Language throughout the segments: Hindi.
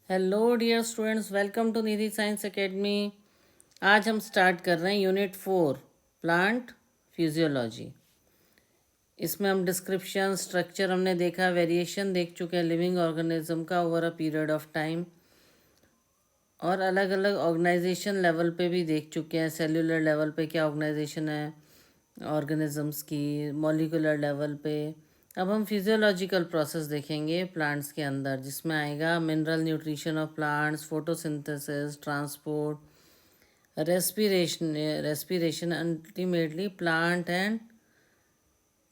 Hello dear students, welcome to Nidhi science academy. आज हम स्टार्ट कर रहे हैं यूनिट 4 प्लांट फिजियोलॉजी। इसमें हम डिस्क्रिप्शन स्ट्रक्चर हमने देखा, वेरिएशन देख चुके हैं लिविंग ऑर्गेनिज्म का over a period of time, और अलग अलग ऑर्गेनाइजेशन लेवल पे भी देख चुके हैं। सेल्यूलर लेवल पे क्या ऑर्गेनाइजेशन है ऑर्गेनिजम्स की, मॉलिकुलर लेवल पे। अब हम फिजियोलॉजिकल प्रोसेस देखेंगे प्लांट्स के अंदर, जिसमें आएगा mineral nutrition of plants, photosynthesis, transport, respiration ultimately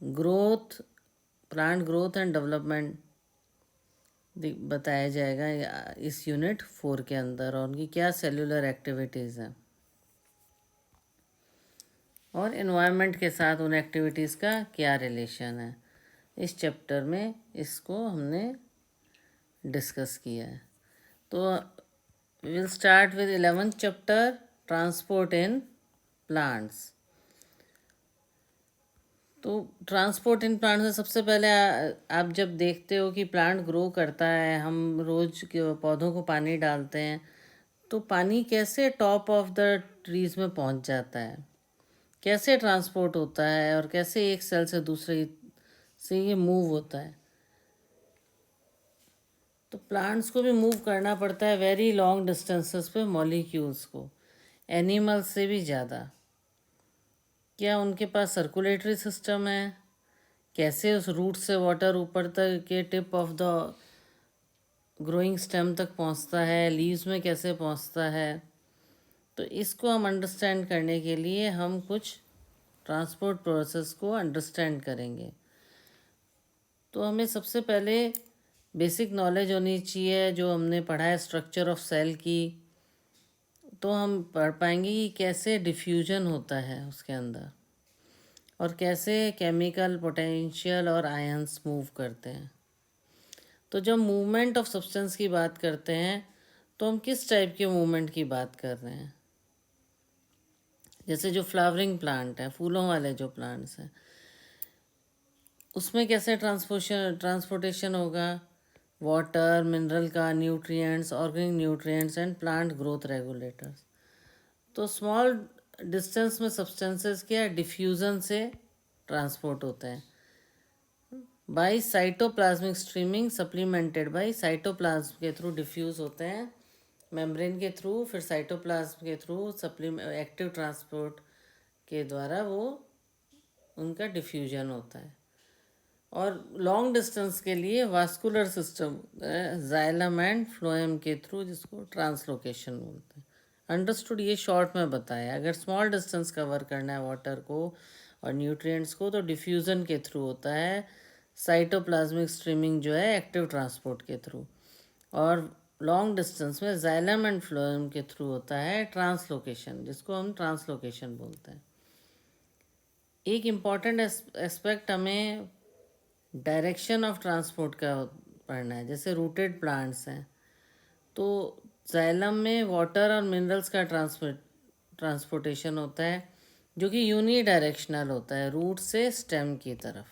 growth plant growth and development बताया जाएगा इस यूनिट 4 के अंदर, और उनकी क्या सेल्यूलर एक्टिविटीज़ हैं और इन्वायरमेंट के साथ उन एक्टिविटीज़ का क्या रिलेशन है। इस चैप्टर में इसको हमने डिस्कस किया है। तो will start with 11th chapter, transport in plants. तो ट्रांसपोर्ट इन प्लांट्स में सबसे पहले आप जब देखते हो कि प्लांट ग्रो करता है, हम रोज़ पौधों को पानी डालते हैं, तो पानी कैसे टॉप ऑफ द ट्रीज़ में पहुंच जाता है, कैसे ट्रांसपोर्ट होता है, और कैसे एक सेल से दूसरे से ये मूव होता है। तो प्लांट्स को भी मूव करना पड़ता है वेरी लॉन्ग डिस्टेंसेस पे मॉलिक्यूल्स को, एनिमल्स से भी ज़्यादा। क्या उनके पास सर्कुलेटरी सिस्टम है, कैसे उस रूट से वाटर ऊपर तक के tip of the growing stem तक पहुंचता है, लीव्स में कैसे पहुंचता है। तो इसको हम अंडरस्टैंड करने के लिए हम कुछ ट्रांसपोर्ट प्रोसेस को अंडरस्टैंड करेंगे। तो हमें सबसे पहले बेसिक नॉलेज होनी चाहिए, जो हमने पढ़ा है स्ट्रक्चर ऑफ सेल की। तो हम पढ़ पाएंगे कि कैसे डिफ्यूजन होता है उसके अंदर, और कैसे केमिकल पोटेंशियल और आयंस मूव करते हैं। तो जब मूवमेंट ऑफ सब्सटेंस की बात करते हैं, तो हम किस टाइप के मूवमेंट की बात कर रहे हैं। जैसे जो फ्लावरिंग प्लांट है, फूलों वाले जो प्लांट्स हैं, उसमें कैसे ट्रांसपोर्टेशन होगा, वाटर, मिनरल का, nutrients, organic nutrients and plant growth regulators. तो स्मॉल डिस्टेंस में सब्सटेंसेस क्या डिफ्यूज़न से ट्रांसपोर्ट होते हैं by cytoplasmic streaming supplemented by cytoplasm के थ्रू डिफ्यूज़ होते हैं मेम्ब्रेन के थ्रू, फिर साइटोप्लाज्म के थ्रू एक्टिव ट्रांसपोर्ट के द्वारा वो उनका डिफ्यूजन होता है। और लॉन्ग डिस्टेंस के लिए vascular system xylem and phloem के थ्रू, जिसको ट्रांसलोकेशन बोलते हैं। अंडरस्टूड, ये शॉर्ट में बताया। अगर स्मॉल डिस्टेंस कवर करना है वाटर को और न्यूट्रिएंट्स को, तो डिफ्यूज़न के थ्रू होता है, साइटोप्लाज्मिक स्ट्रीमिंग जो है एक्टिव ट्रांसपोर्ट के थ्रू, और लॉन्ग डिस्टेंस में जाइलम एंड फ्लोएम के थ्रू होता है ट्रांसलोकेशन, जिसको हम ट्रांसलोकेशन बोलते हैं। एक इम्पॉर्टेंट एस्पेक्ट हमें डायरेक्शन ऑफ ट्रांसपोर्ट का पढ़ना है। जैसे रूटेड प्लांट्स हैं, तो जाइलम में वाटर और मिनरल्स का ट्रांसपोर्टेशन होता है, जो कि यूनी डायरेक्शनल होता है, रूट से स्टेम की तरफ।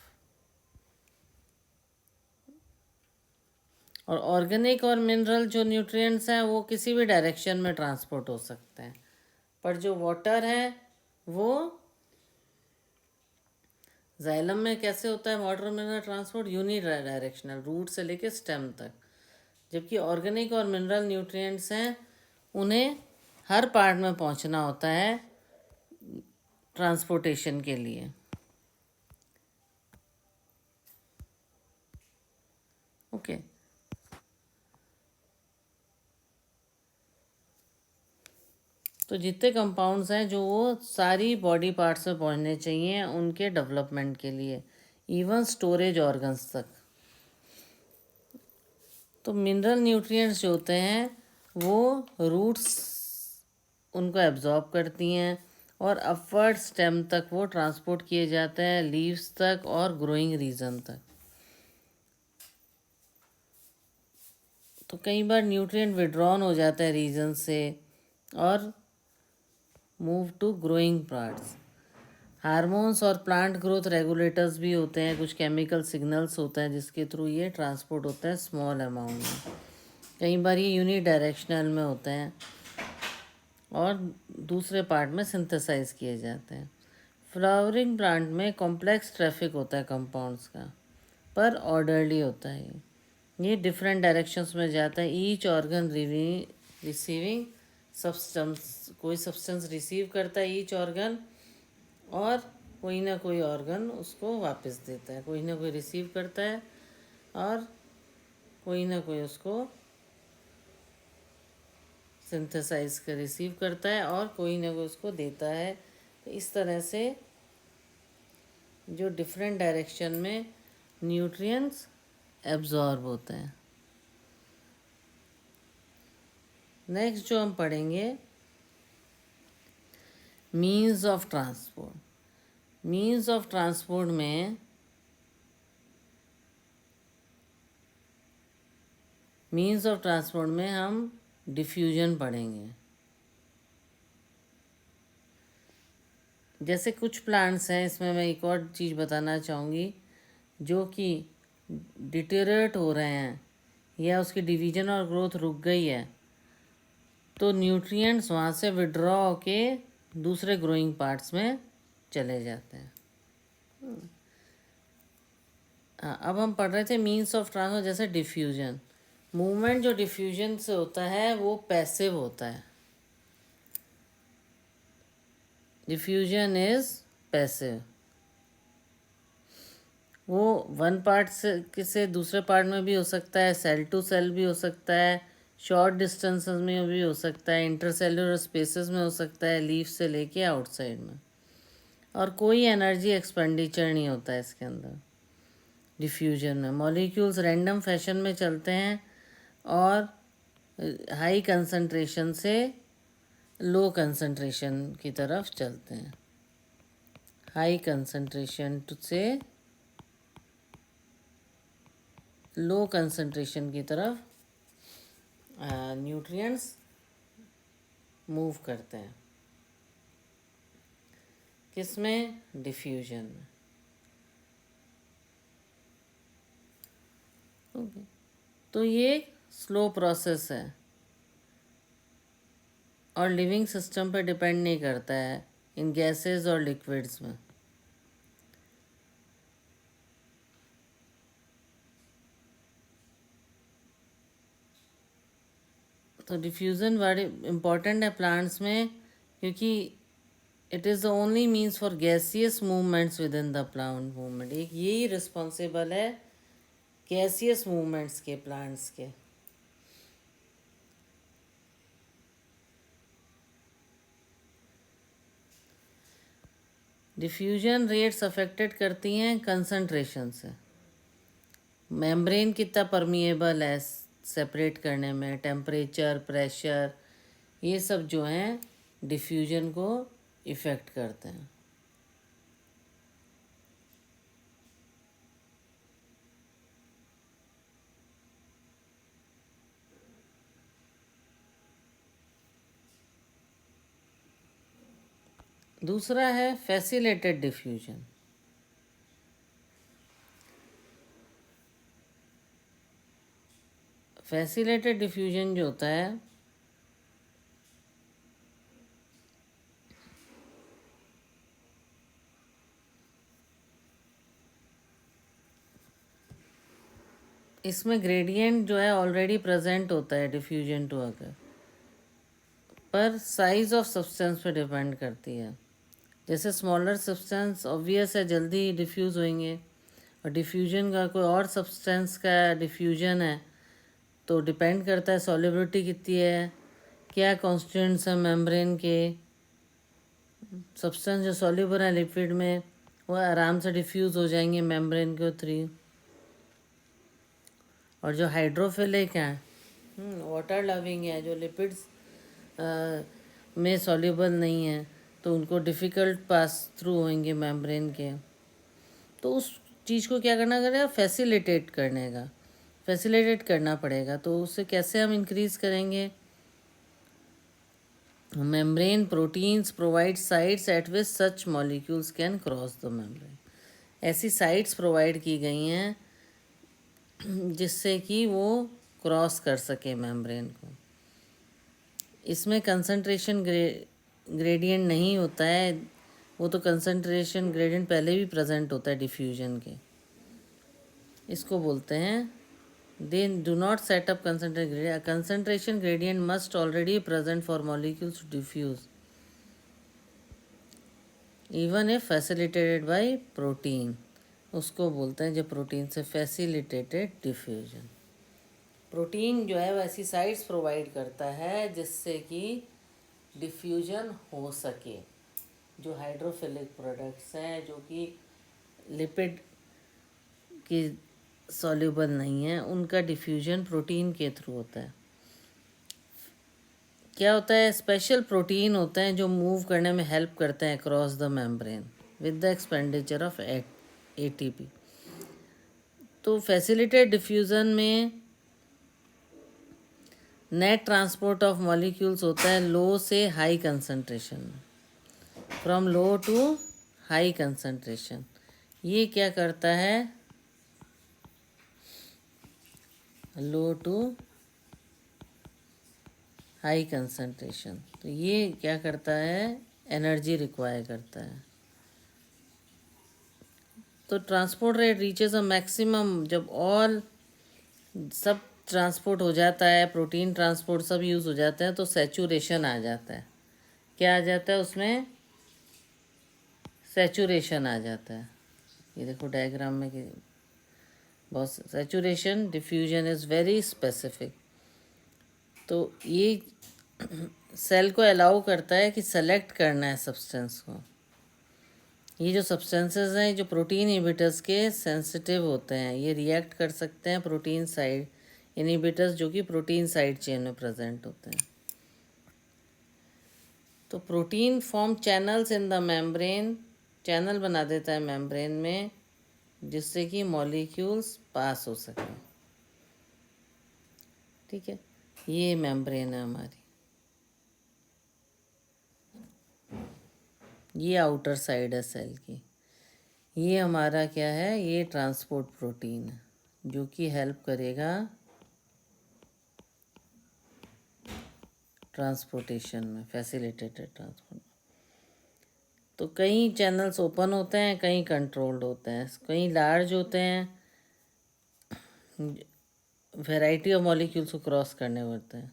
और ऑर्गेनिक और मिनरल जो न्यूट्रिएंट्स हैं, वो किसी भी डायरेक्शन में ट्रांसपोर्ट हो सकते हैं, पर जो वाटर है वो जाइलम में कैसे होता है, water mineral transport unidirectional, root से लेके स्टेम तक। जबकि ऑर्गेनिक और मिनरल न्यूट्रिएंट्स हैं, उन्हें हर पार्ट में पहुंचना होता है ट्रांसपोर्टेशन के लिए। ओके, तो जितने कंपाउंड्स हैं जो वो सारी बॉडी पार्ट्स में पहुंचने चाहिए उनके डेवलपमेंट के लिए, इवन स्टोरेज ऑर्गन्स तक। तो मिनरल न्यूट्रिएंट्स जो होते हैं वो रूट्स उनको एब्जॉर्ब करती हैं, और अपवर्ड स्टेम तक वो ट्रांसपोर्ट किए जाते हैं, लीव्स तक और ग्रोइंग रीजन तक। तो कई बार न्यूट्रिएंट विड्रॉन हो जाता है रीजन से और move to growing parts. Hormones और प्लांट ग्रोथ रेगुलेटर्स भी होते हैं, कुछ केमिकल सिग्नल्स होते हैं जिसके थ्रू ये ट्रांसपोर्ट होता है स्मॉल अमाउंट में। कई बार ये यूनिडायरेक्शनल में होते हैं और दूसरे पार्ट में सिंथेसाइज किए जाते हैं। फ्लावरिंग प्लांट में कॉम्प्लेक्स ट्रैफिक होता है कंपाउंड्स का, पर ऑर्डरली होता है ये डिफरेंट डायरेक्शंस में जाता है। ईच ऑर्गन रिसीविंग सब्सटेंस, कोई सब्सटेंस रिसीव करता है ईच ऑर्गन, और कोई ना कोई ऑर्गन उसको वापस देता है। कोई ना कोई रिसीव करता है और कोई ना कोई उसको सिंथेसाइज कर रिसीव करता है और कोई ना कोई उसको देता है। तो इस तरह से जो डिफरेंट डायरेक्शन में न्यूट्रिएंट्स एब्जॉर्ब होते हैं। नेक्स्ट जो हम पढ़ेंगे, means of transport. Means of transport में हम डिफ्यूजन पढ़ेंगे। जैसे कुछ प्लांट्स हैं, इसमें मैं एक और चीज़ बताना चाहूँगी, जो कि डिटेरियोरेट हो रहे हैं या उसकी डिवीजन और ग्रोथ रुक गई है, तो न्यूट्रिएंट्स वहाँ से विड्रॉ होके दूसरे ग्रोइंग पार्ट्स में चले जाते हैं। हाँ, अब हम पढ़ रहे थे मीन्स ऑफ ट्रांसफर। जैसे डिफ्यूजन, मूवमेंट जो डिफ्यूजन से होता है वो पैसिव होता है। Diffusion is passive. वो वन पार्ट से दूसरे पार्ट में भी हो सकता है, सेल टू सेल भी हो सकता है, शॉर्ट डिस्टेंसेस में भी हो सकता है, इंटरसेलुलर स्पेसेस में हो सकता है, लीफ से लेके आउटसाइड में, और कोई एनर्जी एक्सपेंडिचर नहीं होता है इसके अंदर। डिफ्यूजन में मॉलिक्यूल्स रैंडम फैशन में चलते हैं और हाई कंसंट्रेशन से लो कंसंट्रेशन की तरफ चलते हैं। हाई कंसंट्रेशन से लो कंसंट्रेशन की तरफ न्यूट्रिएंट्स मूव करते हैं। किसमें? डिफ्यूजन में। ओके, तो ये स्लो प्रोसेस है और लिविंग सिस्टम पे डिपेंड नहीं करता है इन गैसेस और लिक्विड्स में। तो डिफ्यूज़न बड़ी इम्पॉर्टेंट है प्लांट्स में, क्योंकि it is the only means for gaseous movements with in the plant movement. एक यही रिस्पॉन्सिबल है गैसियस मूवमेंट्स के, प्लांट्स के। डिफ्यूजन रेट्स अफेक्टेड करती हैं कंसंट्रेशन से। मेम्ब्रेन कितना परमिएबल है सेपरेट करने में, टेम्परेचर, प्रेशर, ये सब जो हैं डिफ्यूजन को इफ़ेक्ट करते हैं। दूसरा है फैसिलिटेड डिफ्यूजन। फैसिलिटेड डिफ्यूजन जो होता है इसमें ग्रेडियंट जो है ऑलरेडी प्रेजेंट होता है डिफ्यूजन टू अगर, पर साइज ऑफ सब्सटेंस पे डिपेंड करती है। जैसे स्मॉलर सब्सटेंस ऑब्वियस है जल्दी डिफ्यूज़ होंगे, और डिफ्यूजन का कोई और सब्सटेंस का डिफ्यूजन है तो डिपेंड करता है सॉल्युबिलिटी कितनी है, क्या कॉन्स्टिट्यूएंट्स हैं मेम्ब्रेन के। सब्सटेंस जो सॉल्युबल है लिक्विड में वो आराम से डिफ्यूज़ हो जाएंगे मेम्ब्रेन के थ्रू, और जो हाइड्रोफिलिक हैं, वाटर लविंग है, जो लिपिड्स में सॉल्युबल नहीं है, तो उनको डिफ़िकल्ट पास थ्रू होंगे मेम्ब्रेन के। तो उस चीज़ को क्या करना पड़ेगा? फैसिलिटेट करना पड़ेगा। तो उससे कैसे हम इंक्रीज़ करेंगे? Membrane proteins provide sites eight which such molecules can cross the membrane. ऐसी साइट्स प्रोवाइड की गई हैं जिससे कि वो क्रॉस कर सके मेम्ब्रेन को। इसमें कंसंट्रेशन ग्रेडियंट नहीं होता है, वो तो कंसंट्रेशन ग्रेडियंट पहले भी प्रेजेंट होता है डिफ्यूजन के। इसको बोलते हैं they do not set up concentration gradient must already present for molecules to diffuse even a facilitated by protein. उसको बोलते हैं जब प्रोटीन से फैसिलिटेटेड डिफ्यूजन। प्रोटीन जो है वो ऐसी साइट्स प्रोवाइड करता है जिससे कि डिफ्यूजन हो सके। जो हाइड्रोफिलिक प्रोडक्ट्स हैं जो कि लिपिड की सॉल्युबल नहीं है, उनका डिफ्यूजन प्रोटीन के थ्रू होता है। क्या होता है, स्पेशल प्रोटीन होते हैं जो मूव करने में हेल्प करते हैं across the membrane with the expenditure of ATP. तो फैसिलिटेड डिफ्यूज़न में नेट ट्रांसपोर्ट ऑफ मॉलिक्यूल्स होता है लो से high concentration, from low to high concentration. ये क्या करता है, लो टू हाई कंसंट्रेशन, तो ये क्या करता है, एनर्जी रिक्वायर करता है। तो transport rate reaches a maximum जब ऑल सब ट्रांसपोर्ट हो जाता है, प्रोटीन ट्रांसपोर्ट सब यूज़ हो जाता है, तो सैचुरेशन आ जाता है। क्या आ जाता है उसमें, सैचुरेशन आ जाता है। ये देखो डायग्राम में कि बहुत saturation diffusion is very specific. तो ये सेल को अलाउ करता है कि सेलेक्ट करना है सब्सटेंस को। ये जो सब्सटेंसेस हैं जो प्रोटीन इनहिबिटर्स के सेंसिटिव होते हैं, ये रिएक्ट कर सकते हैं प्रोटीन साइड इनहिबिटर्स जो कि प्रोटीन साइड चेन में प्रेजेंट होते हैं। तो protein form channels in the membrane, channel बना देता है मेम्ब्रेन में जिससे कि मॉलिक्यूल्स पास हो सकें। ठीक है, ये मेम्ब्रेन है हमारी, ये आउटर साइड है सेल की। ये हमारा क्या है, ये ट्रांसपोर्ट प्रोटीन है जो कि हेल्प करेगा ट्रांसपोर्टेशन में, फैसिलिटेटेड ट्रांसपोर्ट। तो कई चैनल्स ओपन होते हैं, कई कंट्रोल्ड होते हैं, कई लार्ज होते हैं, वैरायटी ऑफ मॉलिक्यूल्स को क्रॉस करने पड़ते हैं।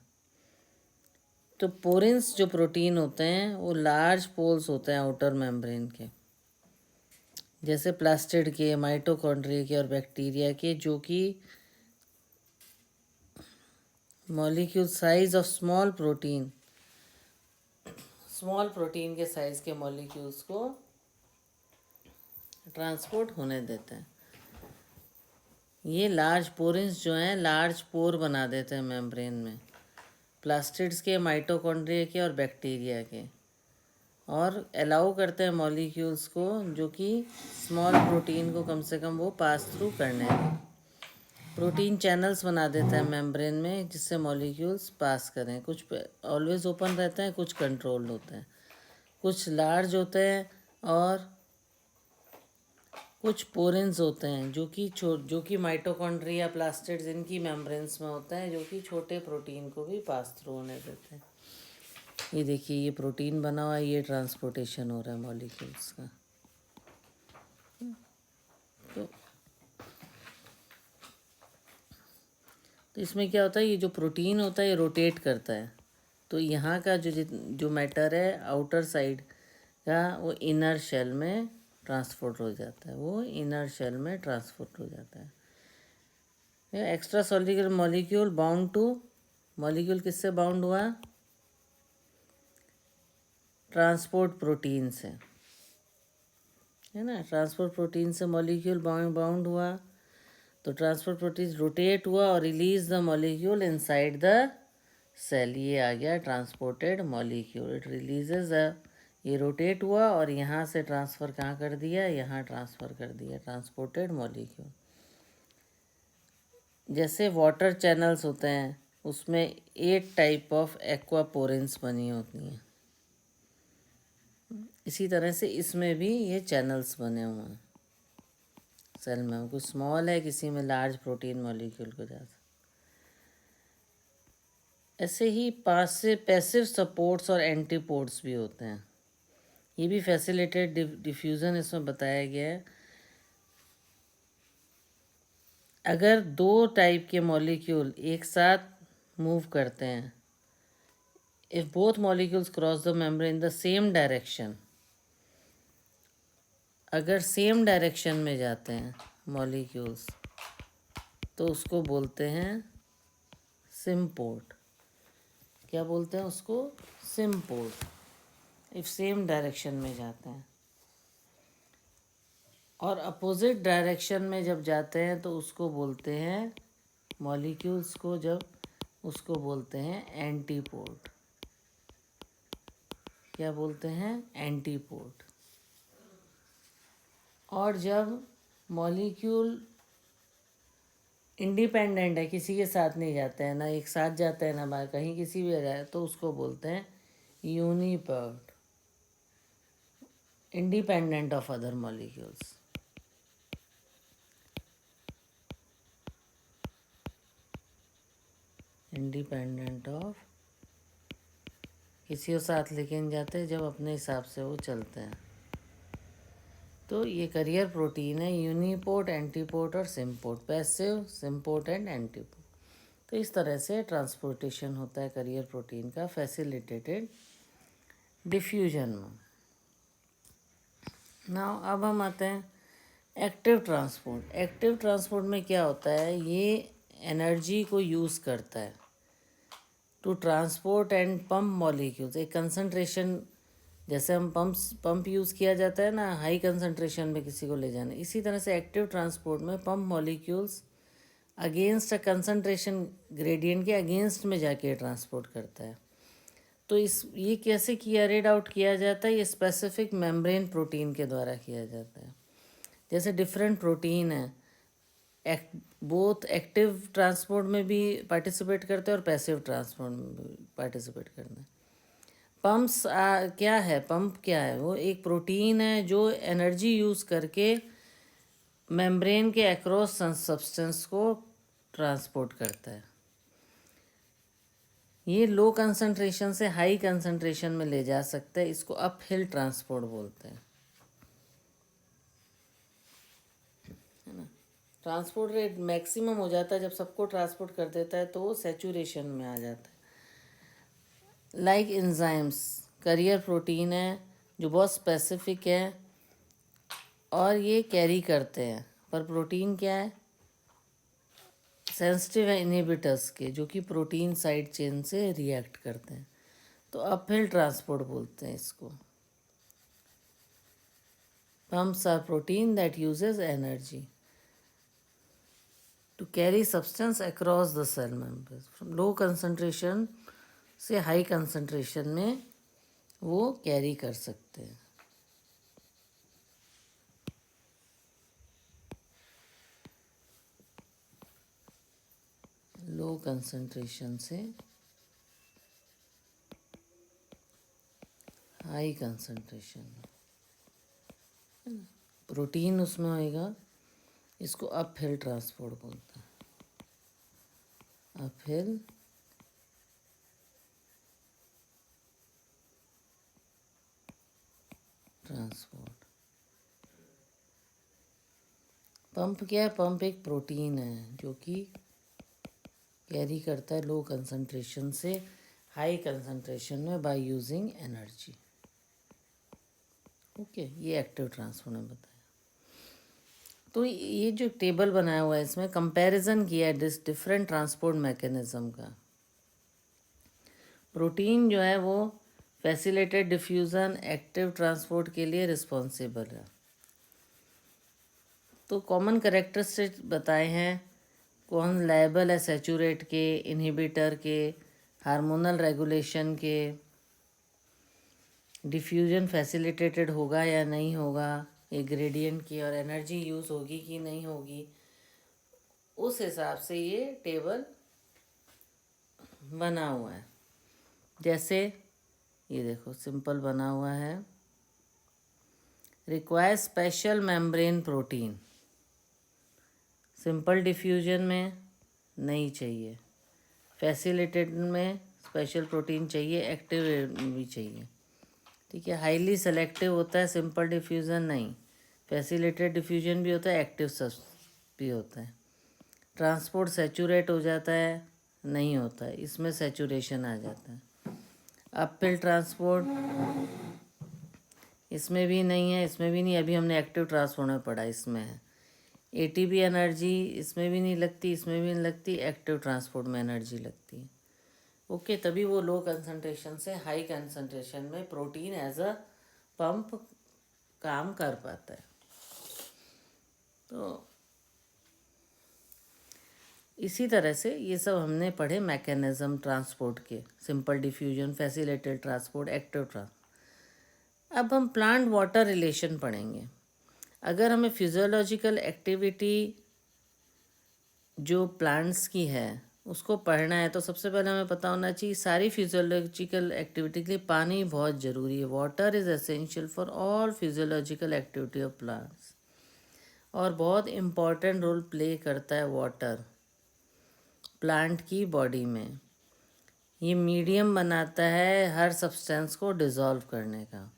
तो पोरिन्स जो प्रोटीन होते हैं वो लार्ज पोल्स होते हैं आउटर मेम्ब्रेन के, जैसे प्लास्टिड के, माइटोकॉन्ड्रिया के और बैक्टीरिया के, जो कि molecule size of small protein के साइज के मॉलिक्यूल्स को ट्रांसपोर्ट होने देते हैं। ये लार्ज पोरिन्स जो हैं लार्ज पोर बना देते हैं मेम्ब्रेन में, प्लास्टिड्स के, माइटोकॉन्ड्रिया के और बैक्टीरिया के, और अलाउ करते हैं मॉलिक्यूल्स को जो कि स्मॉल प्रोटीन को कम से कम वो पास थ्रू करने हैं। प्रोटीन चैनल्स बना देता है मेम्ब्रेन में जिससे मॉलिक्यूल्स पास करें। कुछ ऑलवेज ओपन रहते हैं, कुछ कंट्रोल्ड होते हैं, कुछ लार्ज होते हैं और कुछ पोरेंस होते हैं जो कि माइटोकॉन्ड्रिया, प्लास्टिड्स इनकी मेम्ब्रेन्स में होते हैं, जो कि छोटे प्रोटीन को भी पास थ्रू होने देते हैं। ये देखिए, ये प्रोटीन बना हुआ है, ये ट्रांसपोर्टेशन हो रहा है मॉलिक्यूल्स का। तो इसमें क्या होता है, ये जो प्रोटीन होता है ये रोटेट करता है। तो यहाँ का जो मैटर है आउटर साइड का, वो इनर शेल में ट्रांसपोर्ट हो जाता है, वो इनर शेल में ट्रांसपोर्ट हो जाता है। Extracellular molecule bound to, molecule किससे बाउंड हुआ, ट्रांसपोर्ट प्रोटीन से, है ना। ट्रांसपोर्ट प्रोटीन से मॉलिक्यूल बाउंड हुआ, तो ट्रांसपोर्ट प्रोटीन रोटेट हुआ और release the molecule inside the cell. ये आ गया transported molecule, it releases the, ये रोटेट हुआ और यहाँ से ट्रांसफ़र कहाँ कर दिया, यहाँ ट्रांसफ़र कर दिया ट्रांसपोर्टेड मॉलिक्यूल। जैसे वाटर चैनल्स होते हैं उसमें 8 टाइप ऑफ एक्वापोरेंस बनी होती हैं, इसी तरह से इसमें भी ये चैनल्स बने हुए हैं सेल में। कुछ स्मॉल है, किसी में लार्ज प्रोटीन मॉलिक्यूल को जा सकता। ऐसे ही पैसिव सपोर्ट्स और एंटीपोड्स भी होते हैं। ये भी फैसिलिटेड डिफ्यूज़न इसमें बताया गया है। अगर दो टाइप के मॉलिक्यूल एक साथ मूव करते हैं, if both molecules cross the membrane in the same direction, अगर सेम डायरेक्शन में जाते हैं मॉलिक्यूल्स तो उसको बोलते हैं सिम्पोर्ट। क्या बोलते हैं उसको? सिम्पोर्ट, इफ सेम डायरेक्शन में जाते हैं। और अपोजिट डायरेक्शन में जब जाते हैं तो उसको बोलते हैं, मॉलिक्यूल्स को जब, उसको बोलते हैं एंटीपोड। क्या बोलते हैं? एंटीपोड। और जब मॉलिक्यूल इंडिपेंडेंट है, किसी के साथ नहीं जाते हैं, ना एक साथ जाते हैं ना बाहर कहीं किसी भी जगह, तो उसको बोलते हैं uniport, independent of other molecules. Independent of, किसी के साथ लेके नहीं जाते, जब अपने हिसाब से वो चलते हैं। तो ये करियर प्रोटीन है, यूनिपोर्ट, एंटीपोर्ट और symport, passive, symport and antiport. तो इस तरह से ट्रांसपोर्टेशन होता है करियर प्रोटीन का फैसिलिटेटेड डिफ्यूजन में। नाउ अब हम आते हैं एक्टिव ट्रांसपोर्ट। एक्टिव ट्रांसपोर्ट में क्या होता है? ये एनर्जी को यूज़ करता है to transport and pump molecules. एक कंसंट्रेशन, जैसे हम पंप यूज़ किया जाता है ना हाई कंसंट्रेशन में किसी को ले जाने, इसी तरह से एक्टिव ट्रांसपोर्ट में pump molecules against a concentration gradient के अगेंस्ट में जाके ट्रांसपोर्ट करता है। तो ये कैसे कैरिड आउट किया जाता है? ये स्पेसिफिक मेम्ब्रेन प्रोटीन के द्वारा किया जाता है। जैसे डिफरेंट प्रोटीन है, बोथ एक्टिव ट्रांसपोर्ट में भी पार्टिसिपेट करते हैं और पैसिव ट्रांसपोर्ट में भी पार्टिसिपेट करते हैं। पंप्स क्या है? पंप क्या है? वो एक प्रोटीन है जो एनर्जी यूज़ करके मेम्ब्रेन के अक्रॉस सब्सटेंस को ट्रांसपोर्ट करता है। ये लो कंसंट्रेशन से हाई कंसंट्रेशन में ले जा सकता है, इसको अप हिल ट्रांसपोर्ट बोलते हैं, है ना। ट्रांसपोर्ट रेट मैक्सिमम हो जाता है जब सबको ट्रांसपोर्ट कर देता है, तो वो सैचुरेशन में आ जाता है। लाइक एंजाइम्स, करियर प्रोटीन है जो बहुत स्पेसिफिक है और ये कैरी करते हैं, पर प्रोटीन क्या है? सेंसिटिव है इनहिबिटर्स के, जो कि प्रोटीन साइड चेन से रिएक्ट करते हैं, तो अपहिल ट्रांसपोर्ट बोलते हैं इसको। Pumps are protein that uses energy to carry substance across the cell members from low concentration से हाई concentration में वो कैरी कर सकते हैं। लो कंसंट्रेशन से हाई कंसंट्रेशन में प्रोटीन उसमें होएगा, इसको अपहिल ट्रांसपोर्ट बोलते हैं। Uphill transport. पंप क्या है? पंप एक प्रोटीन है जो कि कैरी करता है लो कंसंट्रेशन से हाई कंसंट्रेशन में बाय यूजिंग एनर्जी। ओके, ये एक्टिव ट्रांसपोर्ट ने बताया। तो ये जो टेबल बनाया हुआ है इसमें कंपैरिजन किया है डिफरेंट ट्रांसपोर्ट मैकेनिज्म का। प्रोटीन जो है वो फैसिलिटेड डिफ्यूज़न एक्टिव ट्रांसपोर्ट के लिए रिस्पॉन्सिबल है। तो कॉमन कैरेक्टरिस्टिक्स बताए हैं, कौन लायबल है सैचुरेट के, इनहिबिटर के, हार्मोनल रेगुलेशन के, डिफ्यूजन फैसिलिटेटेड होगा या नहीं होगा, ये ग्रेडियंट की, और एनर्जी यूज़ होगी कि नहीं होगी। उस हिसाब से ये टेबल बना हुआ है। जैसे ये देखो सिंपल बना हुआ है, require special membrane protein, simple diffusion में नहीं चाहिए, फैसिलिटेटेड में स्पेशल प्रोटीन चाहिए, एक्टिव भी चाहिए। ठीक है, हाईली सेलेक्टिव होता है, सिंपल डिफ्यूज़न नहीं। फैसिलिटेटेड डिफ्यूजन भी होता है, एक्टिव सब भी होता है। ट्रांसपोर्ट सैचुरेट हो जाता है, नहीं होता है, इसमें सैचुरेशन आ जाता है। अपहिल ट्रांसपोर्ट इसमें भी नहीं है, इसमें भी नहीं। अभी हमने एक्टिव ट्रांसपोर्ट में पढ़ा, इसमें है। एटीपी एनर्जी इसमें भी नहीं लगती, इसमें भी नहीं लगती, एक्टिव ट्रांसपोर्ट में एनर्जी लगती है। ओके, तभी वो लो कंसंट्रेशन से हाई कंसंट्रेशन में प्रोटीन एज अ पंप काम कर पाता है। तो इसी तरह से ये सब हमने पढ़े मैकेनिज्म ट्रांसपोर्ट के, simple diffusion, facilitated transport, active transport. अब हम प्लांट वाटर रिलेशन पढ़ेंगे। अगर हमें फिजियोलॉजिकल एक्टिविटी जो प्लांट्स की है उसको पढ़ना है तो सबसे पहले हमें पता होना चाहिए सारी फिजियोलॉजिकल एक्टिविटी के लिए पानी बहुत ज़रूरी है। Water is essential for all physiological activity of plants, और बहुत इम्पॉर्टेंट रोल प्ले करता है वाटर प्लांट की बॉडी में। ये मीडियम बनाता है हर सब्सटेंस को डिज़ोल्व करने का।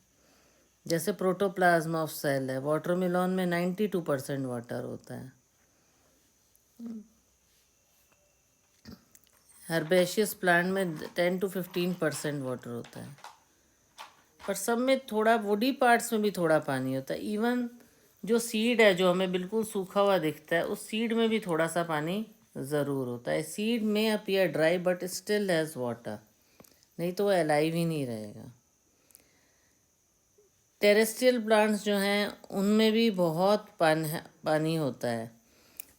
जैसे प्रोटोप्लाज्मा ऑफ सेल है, वाटरमेलन में 92% वाटर होता है। हर्बेशियस प्लांट में 10 to 15% वाटर होता है, पर सब में थोड़ा, वुडी पार्ट्स में भी थोड़ा पानी होता है। इवन जो सीड है, जो हमें बिल्कुल सूखा हुआ दिखता है, उस सीड में भी थोड़ा सा पानी ज़रूर होता है। सीड में appear dry but still has water, नहीं तो वो अलाइव ही नहीं रहेगा। टेरेस्ट्रियल प्लांट्स जो हैं उनमें भी बहुत पानी होता है,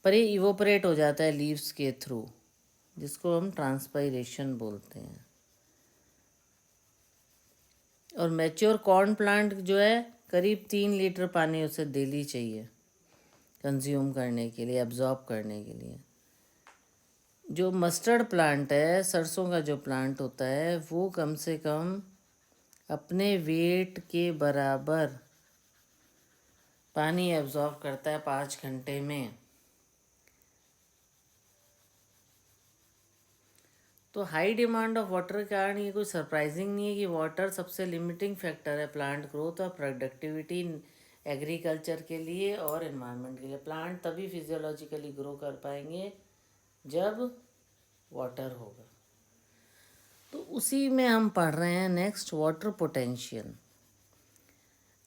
पर ये इवोपरेट हो जाता है लीव्स के थ्रू, जिसको हम ट्रांसपायरेशन बोलते हैं। और मैच्योर कॉर्न प्लांट जो है करीब 3 लीटर पानी उसे डेली चाहिए कंज्यूम करने के लिए, एब्जॉर्ब करने के लिए। जो मस्टर्ड प्लांट है, सरसों का जो प्लांट होता है, वो कम से कम अपने वेट के बराबर पानी एब्जॉर्ब करता है 5 घंटे में। तो हाई डिमांड ऑफ वाटर के कारण ये कोई सरप्राइजिंग नहीं है कि वाटर सबसे लिमिटिंग फैक्टर है प्लांट ग्रोथ और प्रोडक्टिविटी एग्रीकल्चर के लिए और एनवायरनमेंट के लिए। प्लांट तभी फिजियोलॉजिकली ग्रो कर पाएंगे जब वाटर होगा। तो उसी में हम पढ़ रहे हैं नेक्स्ट, वाटर पोटेंशियल।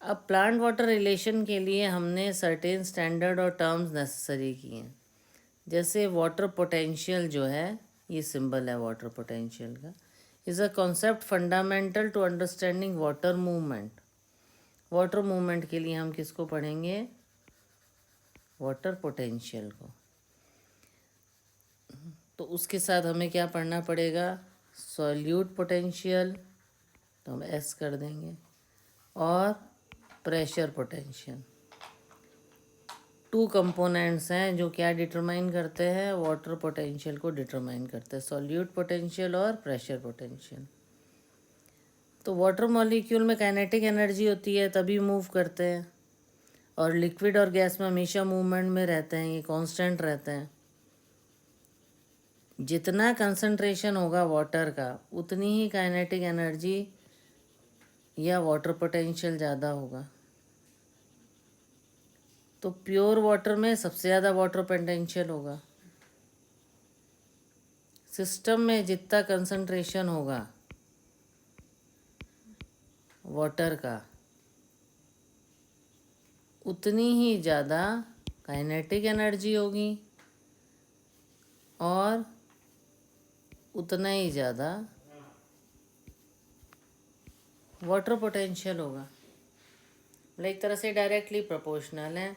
अब प्लांट वाटर रिलेशन के लिए हमने सर्टेन स्टैंडर्ड और टर्म्स नेसेसरी किए हैं। जैसे वाटर पोटेंशियल जो है, ये सिंबल है वाटर पोटेंशियल का, is a concept fundamental to understanding water movement. Water movement के लिए हम किसको पढ़ेंगे? वाटर पोटेंशियल को। तो उसके साथ हमें क्या पढ़ना पड़ेगा? सॉल्यूट पोटेंशियल, तो हम एस कर देंगे, और प्रेशर पोटेंशियल। 2 कंपोनेंट्स हैं जो क्या डिटरमाइन करते हैं? वाटर पोटेंशियल को डिटरमाइन करते हैं, सॉल्यूट पोटेंशियल और प्रेशर पोटेंशियल। तो वाटर मॉलिक्यूल में काइनेटिक एनर्जी होती है तभी मूव करते हैं, और लिक्विड और गैस में हमेशा मूवमेंट में रहते हैं, ये कांस्टेंट रहते हैं। जितना कंसंट्रेशन होगा वाटर का उतनी ही काइनेटिक एनर्जी या वाटर पोटेंशियल ज़्यादा होगा। तो प्योर वाटर में सबसे ज़्यादा वाटर पोटेंशियल होगा। सिस्टम में जितना कंसंट्रेशन होगा वाटर का उतनी ही ज़्यादा काइनेटिक एनर्जी होगी और उतना ही ज़्यादा वाटर पोटेंशियल होगा। मतलब एक तरह से डायरेक्टली प्रोपोर्शनल है।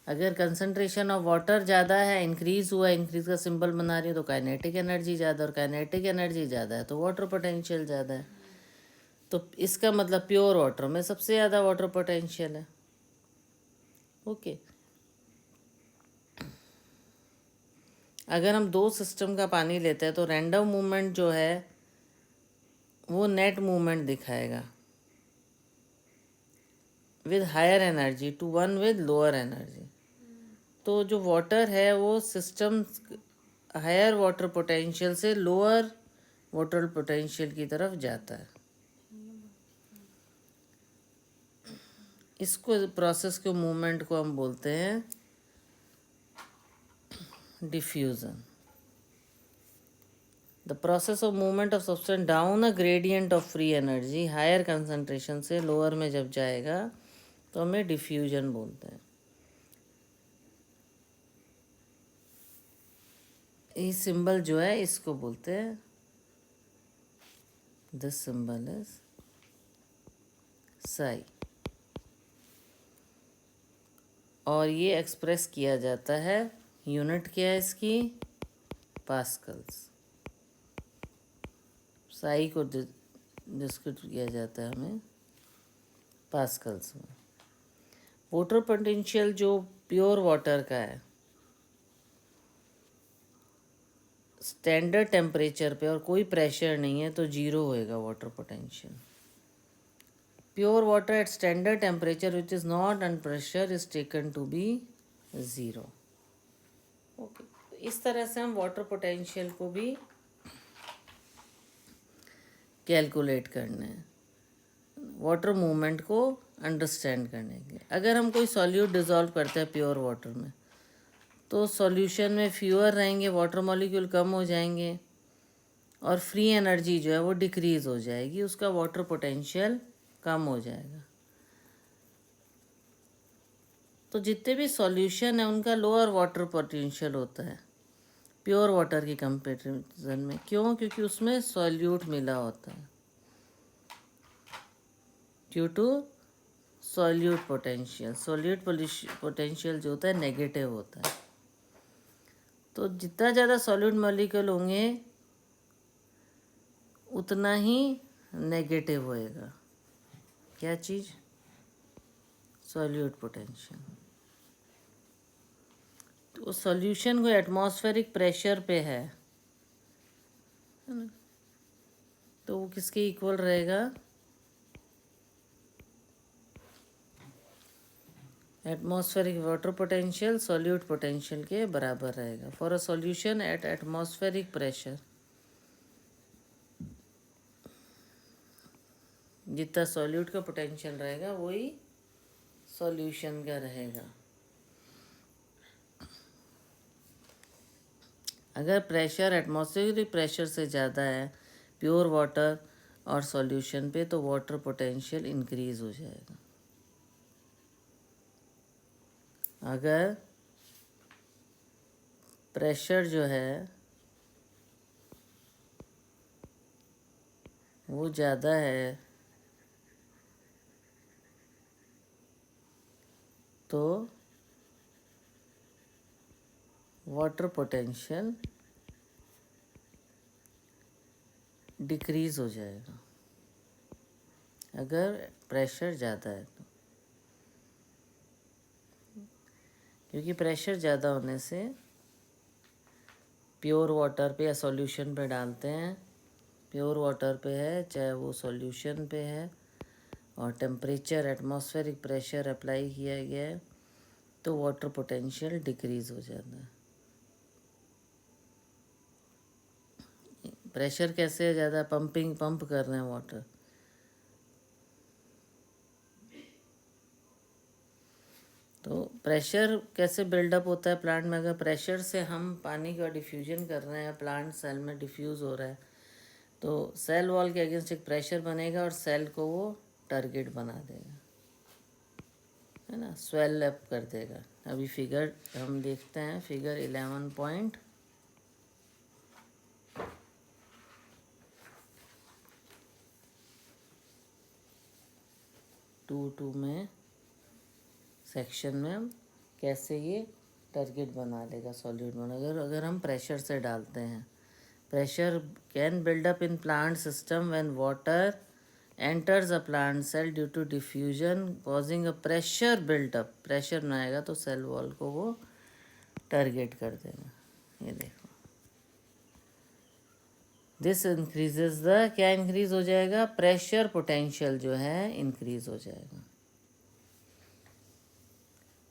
अगर कंसंट्रेशन ऑफ वाटर ज़्यादा है, इंक्रीज़ हुआ, इंक्रीज़ का सिंबल बना रही है, तो काइनेटिक एनर्जी ज़्यादा, और काइनेटिक एनर्जी ज़्यादा है तो वाटर पोटेंशियल ज़्यादा है। तो इसका मतलब प्योर वाटर में सबसे ज़्यादा वाटर पोटेंशियल है। ओके, अगर हम 2 सिस्टम का पानी लेते हैं तो रैंडम मूवमेंट जो है वो नेट मूवमेंट दिखाएगा with higher energy to one with lower energy. तो जो वाटर है वो सिस्टम हायर वाटर पोटेंशियल से लोअर वाटर पोटेंशियल की तरफ जाता है। इसको प्रोसेस के मूवमेंट को हम बोलते हैं diffusion. The process of movement of substance down a gradient of free energy higher concentration से लोअर में जब जाएगा तो हमें डिफ्यूजन बोलते हैं। ये सिंबल जो है इसको बोलते हैं, दिस सिंबल इज साई, और ये एक्सप्रेस किया जाता है, यूनिट क्या है इसकी, पास्कल्स। साई को डिस्क्रिप्ट किया जाता है हमें पास्कल्स में। वाटर पोटेंशियल जो प्योर वाटर का है, स्टैंडर्ड टेम्परेचर पे और कोई प्रेशर नहीं है तो जीरो होएगा water potential. Pure water at standard temperature which is not under pressure is taken to be zero. Okay, तो इस तरह से हम वाटर पोटेंशियल को भी कैलकुलेट करने हैं, वाटर मूवमेंट को अंडरस्टैंड करने के लिए। अगर हम कोई सॉल्यूट डिज़ोल्व करते हैं प्योर वाटर में तो सॉल्यूशन में फ्यूअर रहेंगे, वाटर मॉलिक्यूल कम हो जाएंगे और फ्री एनर्जी जो है वो डिक्रीज़ हो जाएगी, उसका वाटर पोटेंशियल कम हो जाएगा। तो जितने भी सॉल्यूशन है उनका लोअर वाटर पोटेंशियल होता है प्योर वाटर की कंपेरिजन में। क्यों? क्योंकि उसमें सॉल्यूट मिला होता है, due to solute potential. Solute potential जो होता है नेगेटिव होता है। तो जितना ज़्यादा सॉल्यूट मॉलिक्यूल होंगे उतना ही नेगेटिव होएगा। क्या चीज़? Solute potential. तो सॉल्यूशन को एटमॉस्फेरिक प्रेशर पे है ना, तो वो किसके इक्वल रहेगा? Atmospheric water potential solute potential के बराबर रहेगा। For a solution at atmospheric pressure, जितना सॉल्यूट का पोटेंशियल रहेगा वही सॉल्यूशन का रहेगा। अगर प्रेशर एटमॉस्फेरिक प्रेशर से ज़्यादा है प्योर वाटर और सॉल्यूशन पे तो वाटर पोटेंशियल इंक्रीज हो जाएगा। अगर प्रेशर जो है वो ज़्यादा है तो वाटर पोटेंशियल डिक्रीज हो जाएगा। अगर प्रेशर ज़्यादा है तो, क्योंकि प्रेशर ज़्यादा होने से प्योर वाटर पे या सॉल्यूशन पे डालते हैं, प्योर वाटर पे है चाहे वो सॉल्यूशन पे है, और टेम्परेचर एटमॉस्फेरिक प्रेशर अप्लाई किया गया है तो वाटर पोटेंशियल डिक्रीज हो जाता है। प्रेशर कैसे है ज़्यादा? पंप कर रहे हैं वाटर, तो प्रेशर कैसे बिल्डअप होता है प्लांट में? अगर प्रेशर से हम पानी का डिफ्यूजन कर रहे हैं, प्लांट सेल में डिफ्यूज़ हो रहा है, तो सेल वॉल के अगेंस्ट एक प्रेशर बनेगा और सेल को वो टारगेट बना देगा, है ना, स्वेल अप कर देगा। अभी फिगर हम देखते हैं, फिगर 11.22 में सेक्शन में हम कैसे ये टारगेट बना लेगा सॉल्यूट में। अगर हम प्रेशर से डालते हैं, pressure can build up in plant system when water enters a plant cell due to diffusion causing a pressure buildup. Pressure बनाएगा तो सेल वॉल को वो टारगेट कर देगा। ये देखो, दिस इंक्रीजेज द, क्या इंक्रीज हो जाएगा? प्रेशर पोटेंशियल जो है इंक्रीज हो जाएगा।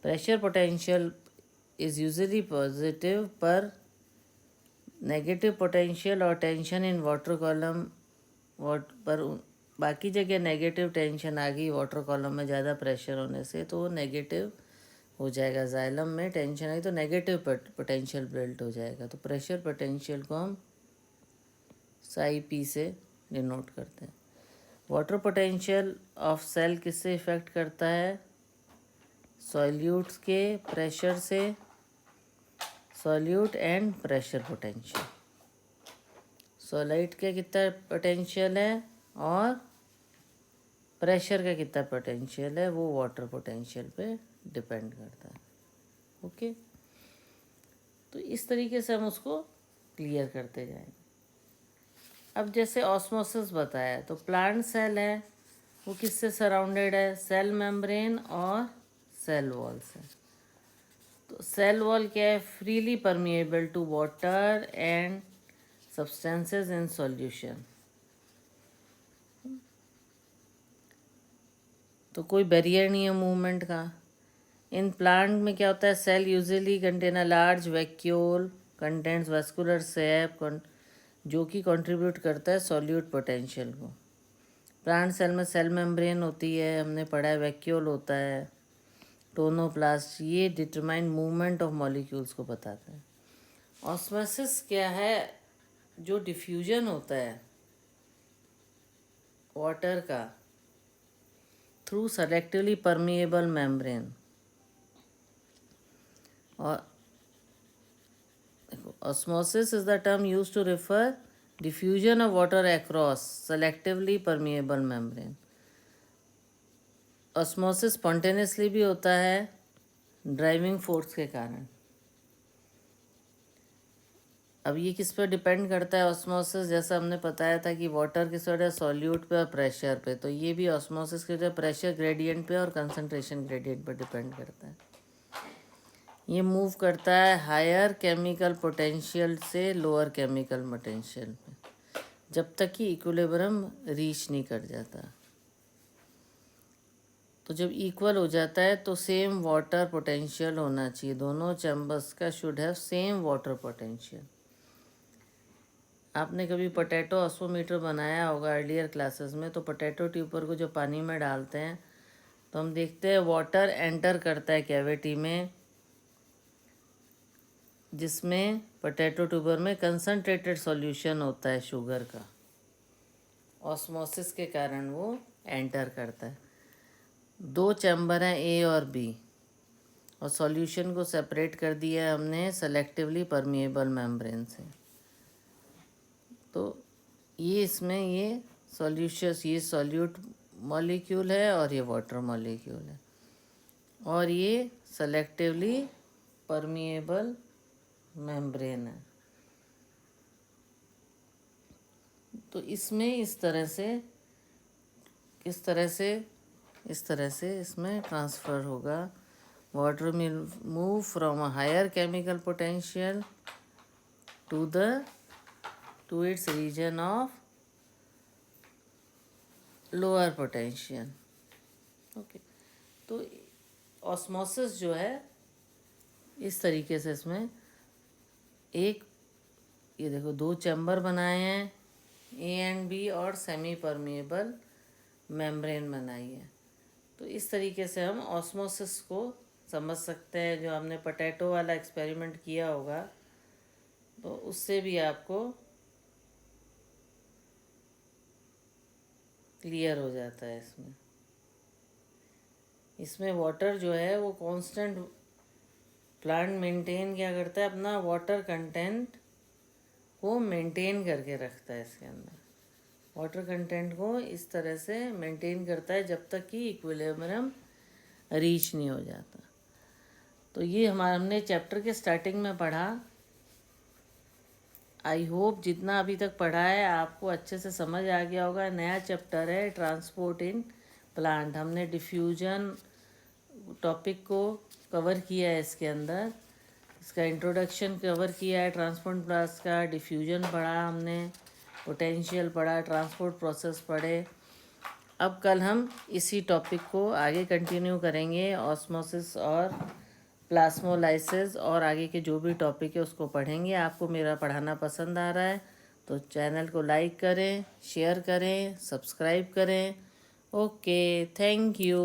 Pressure potential is usually positive पर नेगेटिव पोटेंशियल और टेंशन इन वाटर कॉलम पर बाकी जगह नेगेटिव टेंशन आ गई, वाटर कॉलम में ज़्यादा प्रेशर होने से तो वो नेगेटिव हो जाएगा। जाइलम में टेंशन आई तो नेगेटिव पोटेंशियल बिल्ड हो जाएगा। तो प्रेशर पोटेंशियल को हम साई पी से डिनोट करते हैं। वाटर पोटेंशियल ऑफ सेल किससे इफ़ेक्ट करता है? सॉल्यूट्स के प्रेशर से, solute and pressure potential. Solid का कितना पोटेंशियल है और प्रेशर का कितना पोटेंशियल है, वो वाटर पोटेंशियल पे डिपेंड करता है। ओके, तो इस तरीके से हम उसको क्लियर करते जाएंगे। अब जैसे ऑस्मोसिस बताया, तो प्लांट सेल है वो किससे सराउंडेड है? सेल मेम्ब्रेन और सेल वॉल से। तो सेल वॉल क्या है? Freely permeable to water and substances in solution. तो कोई बैरियर नहीं है मूवमेंट का। इन प्लांट में क्या होता है? Cell usually contain a large vacuole contents vascular sap जो कि कंट्रीब्यूट करता है सॉल्यूट पोटेंशियल को। प्लांट सेल में सेल मेम्ब्रेन होती है, हमने पढ़ा है, वैक्यूल होता है, टोनोप्लास्ट, ये डिटरमाइन मूवमेंट ऑफ मॉलिक्यूल्स को बताता है। ऑस्मोसिस क्या है? जो डिफ्यूजन होता है वाटर का थ्रू सेलेक्टिवली परमिएबल मेम्ब्रेन। और osmosis is the term used to refer diffusion of water across selectively permeable membrane. osmosis spontaneously भी होता है ड्राइविंग फोर्स के कारण। अब ये किस पर डिपेंड करता है ऑस्मोसिस? जैसा हमने बताया था कि वाटर किस पर है? सॉल्यूट पे और प्रेशर पे। तो ये भी ऑस्मोसिस के जो प्रेशर ग्रेडियंट पे और कंसंट्रेशन ग्रेडियंट पर डिपेंड करता है। ये मूव करता है हायर केमिकल पोटेंशियल से लोअर केमिकल पोटेंशियल पे, जब तक कि इक्विलिब्रियम रीच नहीं कर जाता। तो जब इक्वल हो जाता है तो सेम वाटर पोटेंशियल होना चाहिए, दोनों चैम्बर्स का should have same water potential. आपने कभी पोटैटो ऑस्मोमीटर बनाया होगा अर्लियर क्लासेस में, तो पोटैटो ट्यूबर को जो पानी में डालते हैं तो हम देखते हैं वाटर एंटर करता है कैविटी में, जिसमें पोटैटो ट्यूबर में कंसनट्रेटेड सॉल्यूशन होता है शुगर का। ऑस्मोसिस के कारण वो एंटर करता है। दो चैम्बर हैं ए और बी, और सॉल्यूशन को सेपरेट कर दिया है हमने सेलेक्टिवली परमिएबल मेम्ब्रेन से। तो ये इसमें ये सॉल्यूशन, ये सॉल्यूट मॉलिक्यूल है और ये वाटर मॉलिक्यूल है, और ये सेलेक्टिवली परमिएबल मेम्ब्रेन है। तो इसमें इस तरह से इसमें ट्रांसफ़र होगा। Water will move from a higher chemical potential to its region of lower potential. Okay, तो ऑस्मोसिस जो है इस तरीके से, इसमें एक ये देखो दो चैम्बर बनाए हैं ए एंड बी और सेमी परमिएबल मेम्ब्रेन बनाई है। तो इस तरीके से हम ऑस्मोसिस को समझ सकते हैं। जो हमने पोटैटो वाला एक्सपेरिमेंट किया होगा तो उससे भी आपको क्लियर हो जाता है। इसमें वाटर जो है वो कांस्टेंट, प्लांट मेंटेन क्या करता है? अपना वाटर कंटेंट को मेंटेन करके रखता है। इसके अंदर वाटर कंटेंट को इस तरह से मेंटेन करता है जब तक कि इक्विलिब्रियम रीच नहीं हो जाता। तो ये हमने चैप्टर के स्टार्टिंग में पढ़ा। आई होप जितना अभी तक पढ़ा है आपको अच्छे से समझ आ गया होगा। नया चैप्टर है ट्रांसपोर्ट इन प्लांट। हमने डिफ्यूजन टॉपिक को कवर किया है इसके अंदर, इसका इंट्रोडक्शन कवर किया है, ट्रांसपोर्ट प्लांट्स का डिफ्यूजन पढ़ा हमने, पोटेंशियल पढ़ा, ट्रांसपोर्ट प्रोसेस पढ़े। अब कल हम इसी टॉपिक को आगे कंटिन्यू करेंगे, ऑस्मोसिस और प्लास्मोलाइसिस और आगे के जो भी टॉपिक है उसको पढ़ेंगे। आपको मेरा पढ़ाना पसंद आ रहा है तो चैनल को लाइक करें, शेयर करें, सब्सक्राइब करें। Okay, thank you.